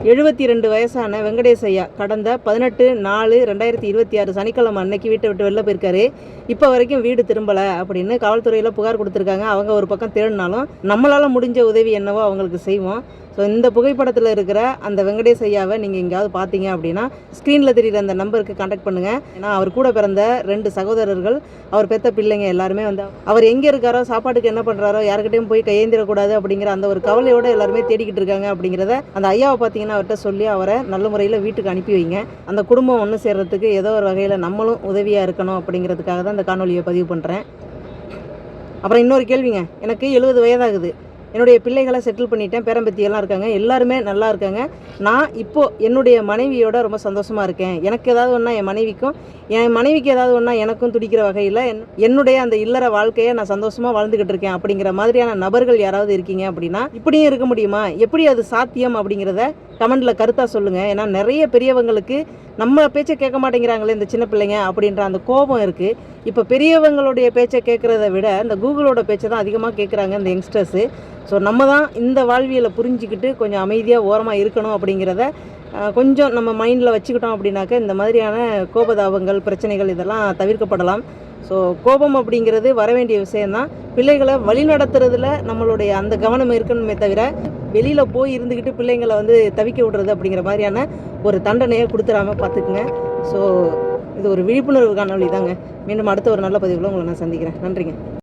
72 வயசான வெங்கடேஷ் ஐயா கடந்த 18/4/2026 சனிக்கிழமை அன்னைக்கு வீட்டை விட்டு வெளில போயிருக்காரு. இப்போ வரைக்கும் வீடு திரும்பலை அப்படின்னு காவல்துறையில் புகார் கொடுத்துருக்காங்க. அவங்க ஒரு பக்கம் தேடினாலும் நம்மளால் முடிஞ்ச உதவி என்னவோ அவங்களுக்கு செய்வோம். ஸோ இந்த புகைப்படத்தில் இருக்கிற அந்த வெங்கடேஷ் ஐயாவை நீங்கள் எங்கேயாவது பார்த்தீங்க அப்படின்னா ஸ்க்ரீனில் தெரிகிற அந்த நம்பருக்கு கான்டாக்ட் பண்ணுங்கள். ஏன்னா அவர் கூட பிறந்த 2 சகோதரர்கள், அவர் பெற்ற பிள்ளைங்க எல்லாருமே அவர் எங்கே இருக்காரோ, சாப்பாட்டுக்கு என்ன பண்ணுறாரோ, யாருக்கிட்டையும் போய் கையேந்திரக்கூடாது அப்படிங்கிற அந்த ஒரு கவலையோடு எல்லாருமே தேடிக்கிட்டு இருக்காங்க. அப்படிங்கிறத அந்த ஐயாவை பார்த்தீங்கன்னா அவர்கிட்ட சொல்லி அவரை நல்ல முறையில் வீட்டுக்கு அனுப்பி வைங்க. அந்த குடும்பம் ஒன்று சேர்றதுக்கு ஏதோ ஒரு வகையில் நம்மளும் உதவியாக இருக்கணும் அப்படிங்கிறதுக்காக தான் இந்த காணொலியை பதிவு பண்ணுறேன். அப்புறம் இன்னொரு கேள்விங்க, எனக்கு 70 வயதாகுது. என்னுடைய பிள்ளைகளை செட்டில் பண்ணிட்டேன், பேரம்பத்தியெல்லாம் இருக்காங்க, எல்லாருமே நல்லா இருக்காங்க. நான் இப்போது என்னுடைய மனைவியோட ரொம்ப சந்தோஷமாக இருக்கேன். எனக்கு ஏதாவது ஒன்றா என் மனைவிக்கு ஏதாவது ஒன்றா எனக்கும் துடிக்கிற வகையில் என்னுடைய அந்த இல்லற வாழ்க்கையை நான் சந்தோஷமாக வாழ்ந்துக்கிட்டு இருக்கேன் அப்படிங்கிற மாதிரியான நபர்கள் யாராவது இருக்கீங்க அப்படின்னா இப்படியும் இருக்க முடியுமா, எப்படி அது சாத்தியம் அப்படிங்கிறத கமெண்டில் கருத்தாக சொல்லுங்கள். ஏன்னா நிறைய பெரியவங்களுக்கு நம்ம பேச்சை கேட்க மாட்டேங்கிறாங்களே இந்த சின்ன பிள்ளைங்க அப்படின்ற அந்த கோபம் இருக்குது. இப்போ பெரியவங்களுடைய பேச்சை கேட்குறத விட இந்த கூகுளோட பேச்சை தான் அதிகமாக கேட்குறாங்க இந்த யங்ஸ்டர்ஸு. ஸோ நம்ம தான் இந்த வாழ்வியலை புரிஞ்சிக்கிட்டு கொஞ்சம் அமைதியாக ஓரமாக இருக்கணும் அப்படிங்கிறத கொஞ்சம் நம்ம மைண்டில் வச்சுக்கிட்டோம் அப்படின்னாக்க இந்த மாதிரியான கோபதாபங்கள், பிரச்சனைகள் இதெல்லாம் தவிர்க்கப்படலாம். ஸோ கோபம் அப்படிங்கிறது வர வேண்டிய விஷயந்தான். பிள்ளைகளை வழி நடத்துறதுல நம்மளுடைய அந்த கவனம் இருக்கணுமே தவிர வெளியில் போய் இருந்துக்கிட்டு பிள்ளைங்களை தவிக்க விடுறது அப்படிங்கிற மாதிரியான ஒரு தண்டனையை கொடுத்துடாமல் பார்த்துக்குங்க. ஸோ இது ஒரு விழிப்புணர்வு காணொலி தாங்க. மீண்டும் அடுத்த ஒரு நல்ல பதிவில் உங்களை நான் சந்திக்கிறேன். நன்றிங்க.